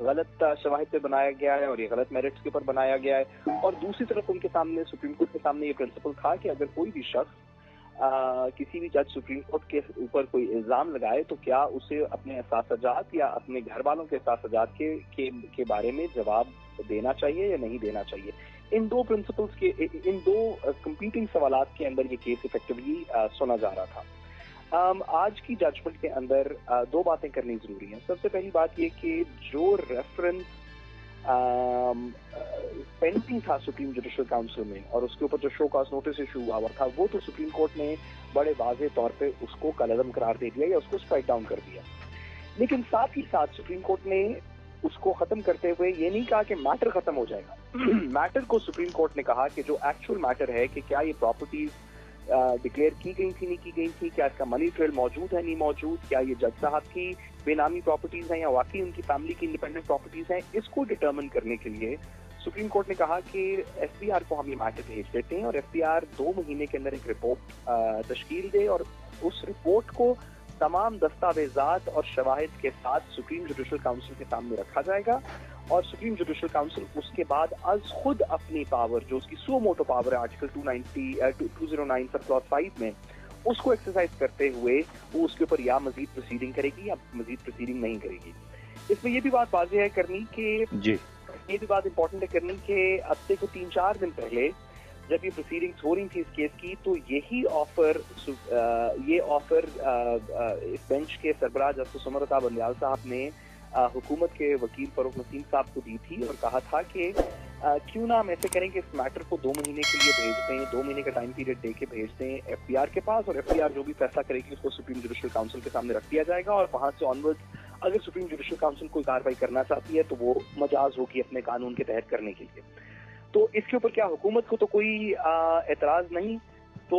غلط شواہد پہ بنایا گیا ہے اور یہ غلط میرٹس کے اوپر بنایا گیا ہے، اور دوسری طرف ان کے سامنے سپریم کورٹ کے سامنے یہ پرنسپل تھا کہ اگر کوئی بھی شخص کسی بھی جج سپریم کورٹ کے اوپر کوئی الزام لگائے تو کیا اسے اپنے احساسات یا اپنے گھر والوں کے احساسات کے بارے میں جواب دینا چاہیے یا نہیں دینا چاہیے۔ ان دو پرنسپلز کے، ان دو کمپیٹنگ سوالات کے اندر یہ کیس ایفیکٹولی سنا جا رہا تھا۔ آج کی ججمنٹ کے اندر دو باتیں کرنی ضروری ہیں۔ سب سے پہلی بات یہ کہ جو ریفرنس پینڈنگ تھا سپریم جوڈیشل کاؤنسل میں اور اس کے اوپر جو شو کاز نوٹس ایشو ہوا تھا، وہ تو سپریم کورٹ نے بڑے واضح طور پہ اس کو کالعدم قرار دے دیا یا اس کو اسٹرائک ڈاؤن کر دیا، لیکن ساتھ ہی ساتھ سپریم کورٹ نے اس کو ختم کرتے ہوئے یہ نہیں کہا کہ میٹر ختم ہو جائے گا۔ میٹر کو سپریم کورٹ نے کہا کہ جو ایکچوئل میٹر ہے کہ کیا یہ پراپرٹیز ڈکلیئر کی گئی تھی نہیں کی گئی تھی، کیا اس کا منی ٹریل موجود ہے نہیں موجود، کیا یہ جج صاحب کی بے نامی پراپرٹیز ہیں یا واقعی ان کی فیملی کی انڈیپینڈنٹ پراپرٹیز ہیں، اس کو ڈٹرمن کرنے کے لیے سپریم کورٹ نے کہا کہ ایف بی آر کو ہم یہ میٹر بھیج دیتے ہیں اور ایف بی آر 2 مہینے کے اندر ایک رپورٹ تشکیل دے اور اس رپورٹ کو تمام دستاویزات اور شواہد کے ساتھ سپریم جوڈیشل کاؤنسل کے سامنے رکھا جائے گا، اور سپریم جوڈیشل کاؤنسل اس کے بعد از خود اپنی پاور، جو اس کی سو موٹو پاور ہے آرٹیکل 209 سب کلاس 5 میں، اس کو ایکسرسائز کرتے ہوئے وہ اس کے اوپر یا مزید پروسیڈنگ کرے گی یا مزید پروسیڈنگ نہیں کرے گی۔ اس میں یہ بھی بات واضح ہے کرنی کہ یہ بھی بات امپورٹنٹ ہے کرنی کہ اب سے کو 3-4 دن پہلے جب یہ پروسیڈنگز ہو رہی تھی اس کیس کی، تو یہی آفر اس بینچ کے سربراہ جسٹس عمر عطا بندیال صاحب نے حکومت کے وکیل فاروق نسیم صاحب کو دی تھی اور کہا تھا کہ کیوں نہ ہم ایسے کریں کہ اس میٹر کو 2 مہینے کے لیے بھیج دیں، 2 مہینے کا ٹائم پیریڈ دے کے بھیج دیں ایف بی آر کے پاس، اور ایف بی آر جو بھی فیصلہ کرے گی اس کو سپریم جوڈیشل کاؤنسل کے سامنے رکھ دیا جائے گا، اور وہاں سے آنورڈ اگر سپریم جوڈیشل کاؤنسل کوئی کارروائی کرنا چاہتی ہے تو وہ مجاز ہوگی اپنے قانون کے تحت کرنے کے لیے۔ تو اس کے اوپر کیا حکومت کو تو کوئی اعتراض نہیں، تو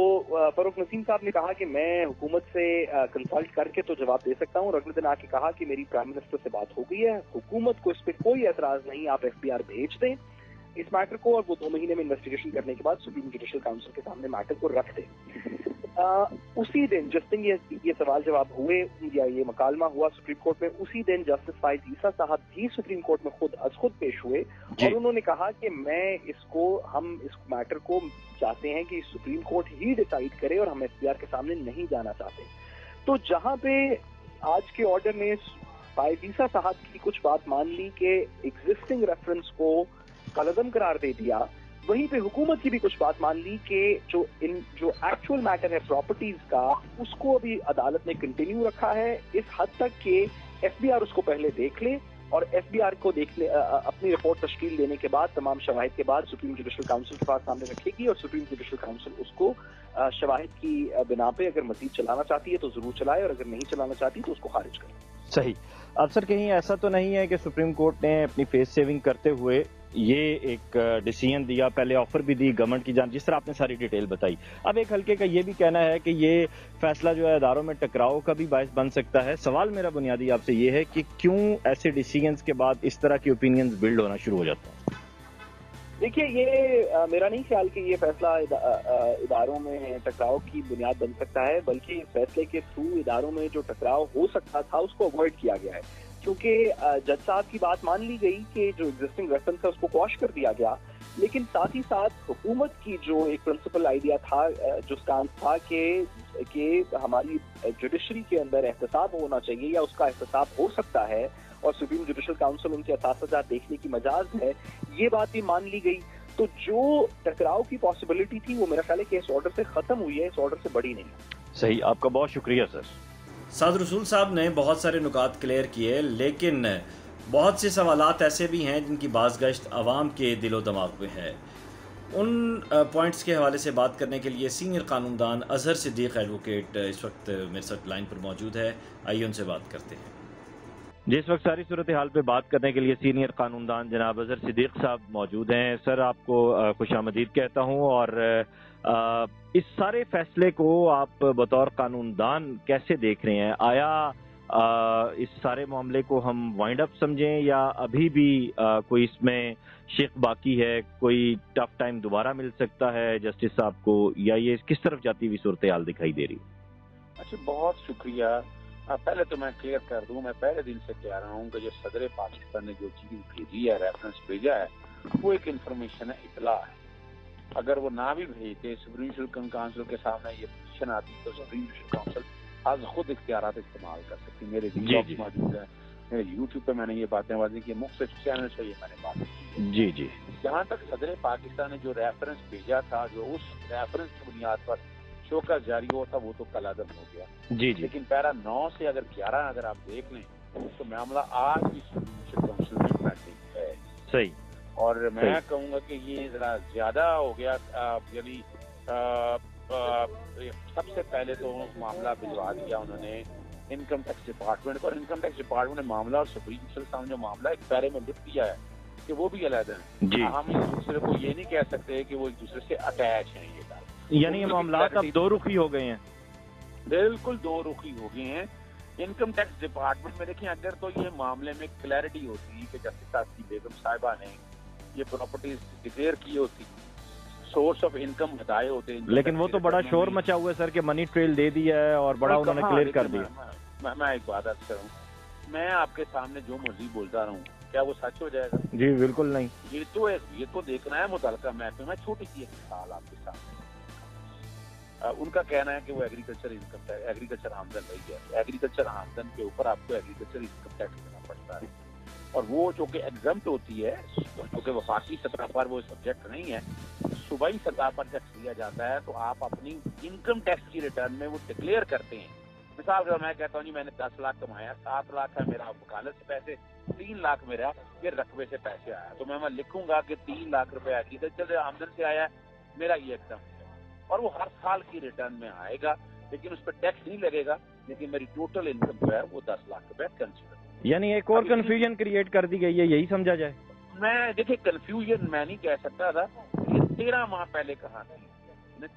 فاروق نسیم صاحب نے کہا کہ میں حکومت سے کنسلٹ کر کے تو جواب دے سکتا ہوں، اور اگلے دن آ کے کہا کہ میری پرائم منسٹر سے بات ہو گئی ہے، حکومت کو اس پہ کوئی اعتراض نہیں، آپ ایف بی آر بھیج دیں اس میٹر کو، اور وہ 2 مہینے میں انویسٹیگیشن کرنے کے بعد سپریم جوڈیشل کاؤنسل کے سامنے میٹر کو رکھ دیں۔ اسی دن جس دن یہ سوال جواب ہوئے یا یہ مکالمہ ہوا سپریم کورٹ میں، اسی دن جسٹس فائز عیسیٰ صاحب بھی سپریم کورٹ میں خود از خود پیش ہوئے اور انہوں نے کہا کہ ہم اس میٹر کو چاہتے ہیں کہ سپریم کورٹ ہی ڈیسائیڈ کرے اور ہم ایف بی آر کے سامنے نہیں جانا چاہتے۔ تو جہاں پہ آج کے آرڈر نے فائز عیسیٰ صاحب کی کچھ بات مان لی کہ ایگزسٹنگ ریفرنس کو کالعدم قرار دے دیا، وہیں پہ حکومت کی بھی کچھ بات مان لی کہ جو ایکچوئل میٹر ہے پراپرٹیز کا، اس کو ابھی عدالت نے کنٹینیو رکھا ہے اس حد تک کہ ایف بی آر اس کو پہلے دیکھ لے، اور ایف بی آر کو اپنی رپورٹ تشکیل دینے کے بعد تمام شواہد کے بعد سپریم جوڈیشل کاؤنسل کے پاس سامنے رکھے گی، اور سپریم جوڈیشل کاؤنسل اس کو شواہد کی بنا پہ اگر مزید چلانا چاہتی ہے تو ضرور چلائے، اور اگر نہیں چلانا چاہتی تو اس کو خارج کرے۔ صحیح۔ اب سر کہیں ایسا تو نہیں ہے کہ سپریم کورٹ نے اپنی فیس سیونگ کرتے ہوئے یہ ایک ڈیسیژن دیا، پہلے آفر بھی دی گورنمنٹ کی جانب، جس طرح آپ نے ساری ڈیٹیل بتائی، اب ایک حلقے کا یہ بھی کہنا ہے کہ یہ فیصلہ جو ہے اداروں میں ٹکراؤ کا بھی باعث بن سکتا ہے۔ سوال میرا بنیادی آپ سے یہ ہے کہ کیوں ایسے ڈیسیژنز کے بعد اس طرح کی اوپینینز بلڈ ہونا شروع ہو جاتا ہے؟ دیکھیے، یہ میرا نہیں خیال کہ یہ فیصلہ اداروں میں ٹکراؤ کی بنیاد بن سکتا ہے، بلکہ اس فیصلے کے تھرو اداروں میں جو ٹکراؤ ہو سکتا تھا اس کو اوائڈ کیا گیا ہے، کیونکہ جج صاحب کی بات مان لی گئی کہ جو ایگزسٹنگ ریفرنس ہے اس کو کوش کر دیا گیا، لیکن ساتھ ہی ساتھ حکومت کی جو ایک پرنسپل آئیڈیا تھا، جو اسٹانس تھا کہ ہماری جوڈیشری کے اندر احتساب ہونا چاہیے یا اس کا احتساب ہو سکتا ہے، اور سپریم جوڈیشل کاؤنسل ان کے اثاثات دیکھنے کی مجاز ہے، یہ بات بھی مان لی گئی۔ تو جو ٹکراؤ کی پاسبلٹی تھی وہ میرا خیال ہے کہ اس آرڈر سے ختم ہوئی ہے، اس آرڈر سے بڑی نہیں۔ صحیح، آپ کا بہت شکریہ سر۔ سعد رسول صاحب نے بہت سارے نکات کلیئر کیے، لیکن بہت سے سوالات ایسے بھی ہیں جن کی بازگشت عوام کے دل و دماغ میں ہے۔ ان پوائنٹس کے حوالے سے بات کرنے کے لیے سینئر قانون دان اظہر صدیق ایڈوکیٹ اس وقت میرے ساتھ لائن پر موجود ہے، آئیے ان سے بات کرتے ہیں۔ جس وقت ساری صورتحال پہ بات کرنے کے لیے سینئر قانون دان جناب اظہر صدیق صاحب موجود ہیں۔ سر، آپ کو خوش آمدید کہتا ہوں، اور اس سارے فیصلے کو آپ بطور قانون دان کیسے دیکھ رہے ہیں؟ آیا اس سارے معاملے کو ہم وائنڈ اپ سمجھیں یا ابھی بھی کوئی اس میں شک باقی ہے، کوئی ٹف ٹائم دوبارہ مل سکتا ہے جسٹس صاحب کو، یا یہ کس طرف جاتی ہوئی صورتحال دکھائی دے رہی؟ اچھا، بہت شکریہ پہلے تو میں کلیئر کر دوں، میں پہلے دن سے کہہ رہا ہوں کہ جو صدر پاکستان نے جو چیز بھیجی ہے، ریفرنس بھیجا ہے، وہ ایک انفارمیشن ہے، اطلاع ہے۔ اگر وہ نہ بھی بھیجتے، سپریم جوڈیشل کونسل کے سامنے یہ پوزیشن آتی تو سپریم جوڈیشل کونسل آج خود اختیارات استعمال کر سکتی۔ میرے ویڈیو موجود ہیں، میرے یوٹیوب پہ میں نے یہ باتیں واضح کی، مختلف چینل سے یہ میں نے بات کی۔ جی جی، جہاں تک صدر پاکستان نے جو ریفرنس بھیجا تھا، جو اس ریفرنس کی بنیاد پر شوکت جاری ہوا تھا، وہ تو کل عدم ہو گیا۔ جی جی، لیکن پیرا 9 سے اگر 11 اگر آپ دیکھ لیں تو معاملہ آج بھی سپریم کونسل میں پینڈنگ ہے۔ صحیح۔ اور میں کہوں گا کہ یہ ذرا زیادہ ہو گیا، یعنی سب سے پہلے تو معاملہ بھجوا دیا انہوں نے انکم ٹیکس ڈپارٹمنٹ کو، اور انکم ٹیکس ڈپارٹمنٹ نے معاملہ اور سپریم کونسل سامنے جو معاملہ ایک پیرے میں لکھ دیا ہے کہ وہ بھی علیحدہ ہیں۔ جی، ہم ایک دوسرے کو یہ نہیں کہہ سکتے کہ وہ ایک دوسرے سے اٹیچ ہیں۔ یہ بات یعنی یہ معاملات اب دو رخی ہو گئے ہیں، بالکل دو رخی ہو گئے ہیں۔ انکم ٹیکس ڈپارٹمنٹ میں دیکھیں، اگر تو یہ معاملے میں کلیئرٹی ہوتی کہ جسٹس آصفی بیگم صاحبہ نے یہ پراپرٹیز ڈکلیئر کی ہوتی، سورس آف انکم بتائے ہوتے، لیکن وہ تو بڑا شور مچا ہوا ہے سر کہ منی ٹریل دے دیا ہے اور بڑا انہوں نے کلیئر کر دیا۔ میں ایک بات عرض کروں، میں آپ کے سامنے جو مرضی بولتا رہا ہوں، کیا وہ سچ ہو جائے گا؟ جی بالکل نہیں۔ یہ تو دیکھنا ہے متعلقہ محکمے میں۔ چھوٹی سی ایک مثال آپ کے سامنے، ان کا کہنا ہے کہ وہ ایگریکلچر آمدن رہی ہے، ایگریکلچر آمدن کے اوپر آپ کو ایگریکلچر انکم ٹیکس دینا پڑتا ہے، اور وہ جو کہ ایگزمپٹ ہوتی ہے، کیونکہ وفاقی سطح پر وہ سبجیکٹ نہیں ہے، صوبائی سطح پر ٹیکس دیا جاتا ہے، تو آپ اپنی انکم ٹیکس کی ریٹرن میں وہ ڈکلیئر کرتے ہیں۔ مثال کے میں کہتا ہوں جی میں نے 10 لاکھ کمایا، 7 لاکھ ہے میرا وکالت سے پیسے، 3 لاکھ میرا یہ رقبے سے پیسے آیا، تو میں لکھوں گا کہ 3 لاکھ روپے ایگریکلچر آمدن سے آیا ہے، میرا یہ ایگزمپٹ ہے، اور وہ ہر سال کی ریٹرن میں آئے گا، لیکن اس پہ ٹیکس نہیں لگے گا، لیکن میری ٹوٹل انکم جو ہے وہ 10 لاکھ روپے کنسیڈر۔ یعنی ایک اور کنفیوژن کریٹ کر دی گئی ہے، یہی سمجھا جائے؟ میں دیکھیں کنفیوژن میں نہیں کہہ سکتا تھا، یہ 13 ماہ پہلے کہاں تھی،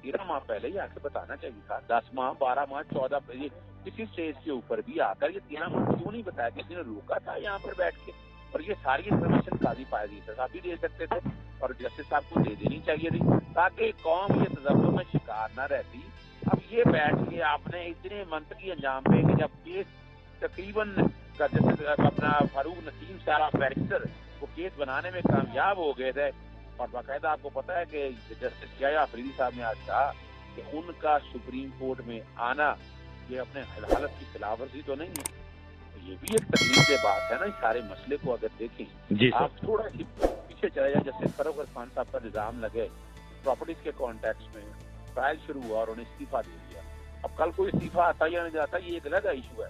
13 ماہ پہلے ہی آ کے بتانا چاہیے تھا، 10 ماہ 12 ماہ 14 کسی اسٹیج کے اوپر بھی آ کر یہ 13 ماہ کیوں نہیں بتایا؟ کسی نے روکا تھا یہاں پر بیٹھ کے؟ اور یہ ساری انفارمیشن قاضی فائز عیسی صاحب بھی دے سکتے تھے اور جسٹس صاحب کو دے دینی چاہیے تھی، تاکہ قوم یہ تذبذب میں شکار نہ رہتی۔ اب یہ بیٹھ کے آپ نے اتنے منطقی انجام پہ کہ جب کیس تقریباً جیسے اپنا فاروق نسیم سارا بیرسٹر وہ کیس بنانے میں کامیاب ہو گئے تھے، اور باقاعدہ آپ کو پتا ہے کہ جسٹس یحییٰ آفریدی صاحب نے آج کہا کہ ان کا سپریم کورٹ میں آنا یہ اپنے عدالت کی خلاف ورزی تو نہیں ہے۔ یہ بھی ایک تکلیف دہ بات ہے نا، اس سارے مسئلے کو اگر دیکھیں آپ تھوڑا سی پیچھے چلے جائیں، جیسے فروخ خان صاحب کا نظام لگے پراپرٹیز کے کانٹیکس میں، ٹرائل شروع ہوا اور انہیں استعفیٰ دے دیا، اب کل کوئی استعفیٰ آتا یا نہیں جاتا یہ ایک علیحدہ ایشو ہے،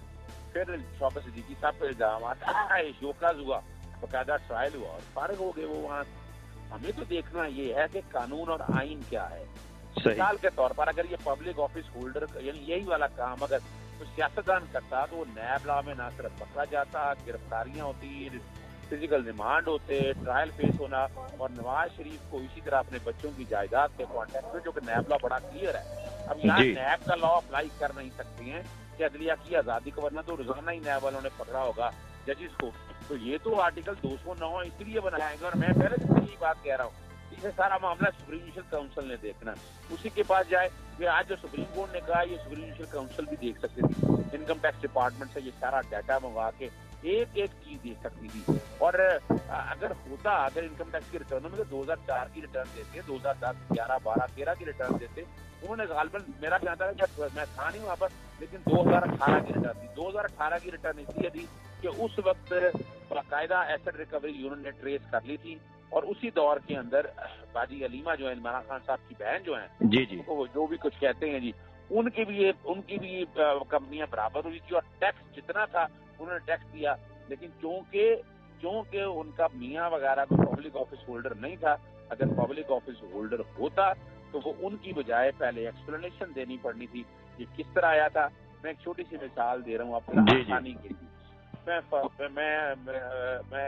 پھر شوکت صدیقی صاحب پہ الزام آتا ہے، شوکاز ہوا، باقاعدہ ٹرائل ہوا اور فارغ ہو گئے وہ وہاں۔ ہمیں تو دیکھنا یہ ہے کہ قانون اور آئین کیا ہے۔ مثال کے طور پر اگر یہ پبلک آفس ہولڈر یعنی یہی والا کام اگر کوئی سیاستدان کرتا تو وہ نیب لا میں نہ صرف پکڑا جاتا، گرفتاریاں ہوتی، فزیکل ریمانڈ ہوتے، ٹرائل فیس ہونا، اور نواز شریف کو اسی طرح اپنے بچوں کی جائیداد کے کانٹیکٹ میں، جو کہ نیب لا بڑا کلیئر ہے۔ اب یہاں نیب کا لا اپلائی کر نہیں سکتے ہیں کہ عدلیہ کی آزادی کو، ورنہ تو روزانہ ہی نیب والوں نے پکڑا ہوگا ججز کو، تو یہ تو آرٹیکل 209 اس لیے بنائیں گے، اور میں پہلے سے یہی بات کہہ رہا ہوں، یہ سارا معاملہ سپریم جوڈیشل کونسل نے دیکھنا، اسی کے پاس جائے کہ آج جو سپریم کورٹ نے کہا یہ سپریم جوڈیشل کونسل بھی دیکھ سکتی تھی، انکم ٹیکس ڈپارٹمنٹ سے یہ سارا ڈیٹا منگوا کے ایک ایک چیز دیکھ سکتی تھی، اور اگر انکم ٹیکس کی ریٹرنوں میں 2004 کی ریٹرن دیتے، 2010 11 12 13 کی ریٹرن دیتے، انہوں نے غالباً میرا خیال ہے میں تھا نہیں وہاں پر، لیکن 2018 کی ریٹرن تھی، 2018 کی ریٹرن اس لیے تھی کہ اس وقت باقاعدہ ایسٹ ریکوری یونٹ نے ٹریس کر لی تھی، اور اسی دور کے اندر باجی علیمہ جو ہے عمران خان صاحب کی بہن جو ہیں، جی وہ جو بھی کچھ کہتے ہیں جی، ان کی بھی کمپنیاں برابر ہوئی تھی، اور ٹیکس جتنا تھا انہوں نے ٹیکس دیا، لیکن چونکہ ان کا میاں وغیرہ کوئی پبلک آفس ہولڈر نہیں تھا، اگر پبلک آفس ہولڈر ہوتا تو وہ ان کی بجائے پہلے ایکسپلینیشن دینی پڑنی تھی یہ کس طرح آیا تھا۔ میں ایک چھوٹی سی مثال دے رہا ہوں آپ کو آسانی کے لیے، میں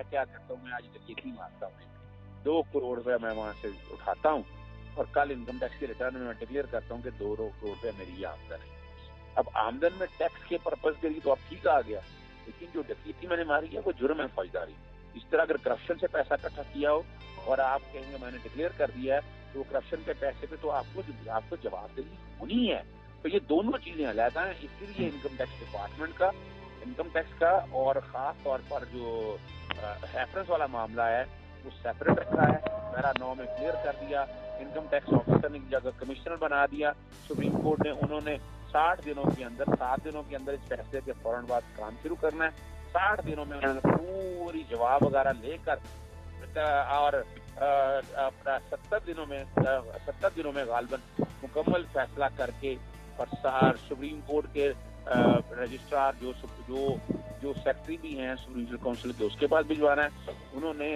کیا کرتا ہوں، میں آج تک یقین مانتا ہوں 2 کروڑ روپے میں وہاں سے اٹھاتا ہوں، اور کل انکم ٹیکس کی ریٹرن میں ڈکلیئر کرتا ہوں کہ 2 کروڑ روپے میری یہ آمدن ہے۔ اب آمدن میں ٹیکس کے پرپز کے لیے تو اب ٹھیک آ گیا، لیکن جو ڈکیتی میں نے ماری ہے وہ جرم ہے فوجداری۔ اس طرح اگر کرپشن سے پیسہ اکٹھا کیا ہو اور آپ کہیں گے میں نے ڈکلیئر کر دیا ہے، تو کرپشن کے پیسے پہ تو آپ کو جواب دہی ہونی ہے، تو یہ دونوں چیزیں علیحدہ ہیں. اسی لیے انکم ٹیکس ڈپارٹمنٹ کا انکم ٹیکس کا اور خاص طور پر جو ریفرنس والا معاملہ ہے وہ سیپریٹ رکھا ہے. میرا 9 میں کلیئر کر دیا. انکم ٹیکس آفیسر نے جگہ کمشنر بنا دیا سپریم کورٹ نے. انہوں نے 60 دنوں کے اندر 7 دنوں کے اندر اس فیصلے کے فوراً بعد کام شروع کرنا ہے. 60 دنوں میں انہوں نے پوری جواب وغیرہ لے کر اور اپنا 70 دنوں میں غالباً مکمل فیصلہ کر کے اور سپریم کورٹ کے رجسٹرار جو سیکرٹری بھی ہیں سپریم کونسل کے اس کے پاس بھجوانا ہے. انہوں نے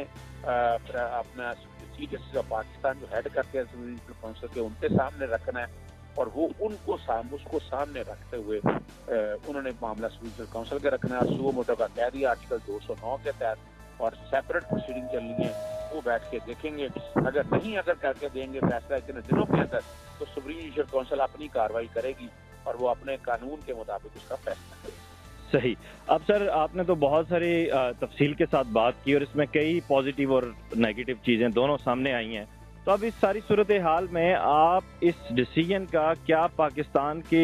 اپنا چیف جسٹس آف پاکستان جو ہیڈ کرتے ہیں سپریم کونسل کے ان کے سامنے رکھنا ہے اور وہ اس کو سامنے رکھتے ہوئے انہوں نے معاملہ سپریم کونسل کے رکھنا ہے. اور سو موٹو کا کہہ دیا آرٹیکل 209 کے تحت اور سیپریٹ پروسیڈنگ چلنی ہے. وہ بیٹھ کے دیکھیں گے. اگر کر کے دیں گے فیصلہ اتنے دنوں کے اندر تو سپریم جوڈیشل کونسل اپنی کارروائی کرے گی اور وہ اپنے قانون کے مطابق اس کا فیصلہ کرے گی. صحیح. اب سر آپ نے تو بہت ساری تفصیل کے ساتھ بات کی اور اس میں کئی پازیٹیو اور نیگیٹو چیزیں دونوں سامنے آئی ہیں. تو اب اس ساری صورتحال میں آپ اس ڈیسیژن کا کیا پاکستان کے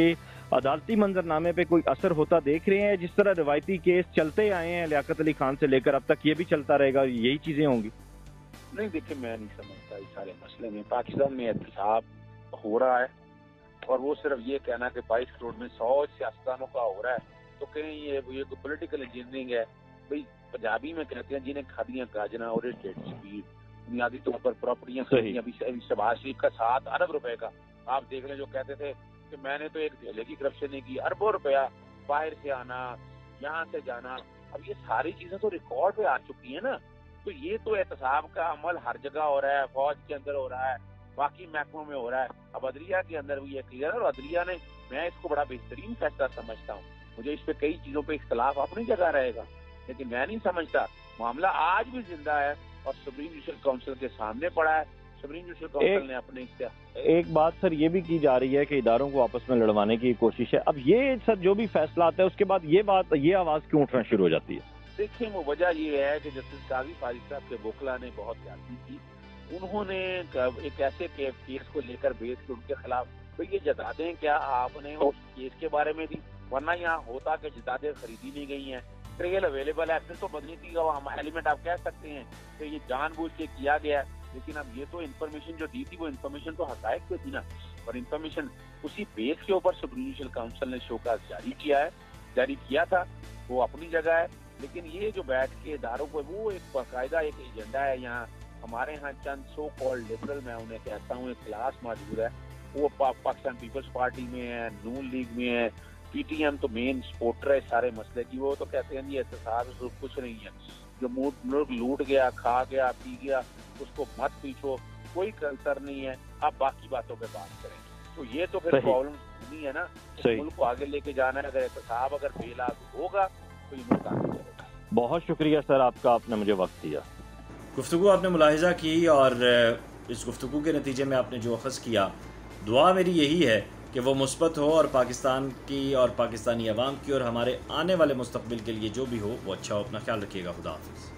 عدالتی منظرنامے پہ کوئی اثر ہوتا دیکھ رہے ہیں؟ جس طرح روایتی کیس چلتے آئے ہیں لیاقت علی خان سے لے کر اب تک یہ بھی چلتا رہے گا، یہی چیزیں ہوں گی؟ نہیں دیکھیں میں نہیں سمجھتا اس سارے مسئلے میں. پاکستان میں احتساب ہو رہا ہے اور وہ صرف یہ کہنا کہ 22 کروڑ میں 100 سیاستدانوں کا ہو رہا ہے تو کہیں یہ کوئی پولیٹیکل انجینئرنگ ہے. بھائی پنجابی میں کہتے ہیں جنہیں کھادیاں گاجنا اور اسپیڈ بنیادی طور پر پراپرٹیاں خریدی. ابھی شہباز شریف کا 7 ارب روپے کا آپ دیکھ لیں جو کہتے تھے کہ میں نے تو ایک دھیلے کی کرپشن نہیں کی. اربوں روپیہ باہر سے آنا یہاں سے جانا. اب یہ ساری چیزیں تو ریکارڈ پہ آ چکی ہیں نا. تو یہ تو احتساب کا عمل ہر جگہ ہو رہا ہے. فوج کے اندر ہو رہا ہے, باقی محکموں میں ہو رہا ہے. اب عدلیہ کے اندر بھی یہ کلیئر ہے اور عدلیہ نے میں اس کو بڑا بہترین فیصلہ سمجھتا ہوں. مجھے اس پہ کئی چیزوں پہ اختلاف اپنی جگہ رہے گا لیکن میں نہیں سمجھتا معاملہ آج بھی زندہ ہے اور سپریم جوڈیشل کونسل کے سامنے پڑا ہے. سپریم جوڈیشل کونسل نے اپنے ایک بات سر یہ بھی کی جا رہی ہے کہ اداروں کو آپس میں لڑوانے کی کوشش ہے. اب یہ سر جو بھی فیصلہ آتا ہے اس کے بعد یہ آواز کیوں اٹھنا شروع ہو جاتی ہے؟ دیکھیں وہ وجہ یہ ہے کہ جسٹس قاضی فاضل صاحب کے وکلا نے بہت زیادتی کی. انہوں نے ایک ایسے کیس کو لے کر بیس کے ان کے خلاف یہ جدادیں کیا آپ نے اس کیس کے بارے میں دی, ورنہ یہاں ہوتا کہ جدادیں خریدی نہیں گئی ہیں. ٹریل اویلیبل ہے پھر تو بدنیتی کا ایلیمنٹ آپ کہہ سکتے ہیں کہ یہ جان بوجھ کے کیا گیا ہے. لیکن اب یہ تو انفارمیشن جو دی تھی وہ انفارمیشن تو حقائق پہ تھی نا, اور انفارمیشن اسی بیس کے اوپر سپریم جوڈیشل کونسل نے شوکاز جاری کیا تھا. وہ اپنی جگہ ہے لیکن یہ جو بیٹھ کے اداروں کو وہ ایک باقاعدہ ایک ایجنڈا ہے. یہاں ہمارے یہاں چند سو کالڈ لبرل میں انہیں کہتا ہوں ایک کلاس موجود ہے. وہ پاکستان پیپلز پارٹی میں ہے, نون لیگ میں ہے, پی ٹی ایم تو مین سپورٹر ہے سارے مسئلے کی. وہ تو کہتے ہیں جی احتساب کچھ نہیں ہے, جو ملک لوٹ گیا, کھا گیا, پی گیا, اس کو مت پیچھو, کوئی کنسر نہیں ہے, آپ باقی باتوں پہ بات کریں. تو یہ تو پھر پرابلم نہیں ہے نا. ملک کو آگے لے کے جانا ہے. اگر احتساب اگر بے لاگو ہوگا تو یہ ملک آگے چلے گا. بہت شکریہ سر آپ کا, آپ نے مجھے وقت دیا. گفتگو آپ نے ملاحظہ کی اور اس گفتگو کے نتیجے میں آپ نے جو اخذ کیا, دعا میری یہی ہے کہ وہ مثبت ہو اور پاکستان کی اور پاکستانی عوام کی اور ہمارے آنے والے مستقبل کے لیے جو بھی ہو وہ اچھا ہو. اپنا خیال رکھیے گا. خدا حافظ.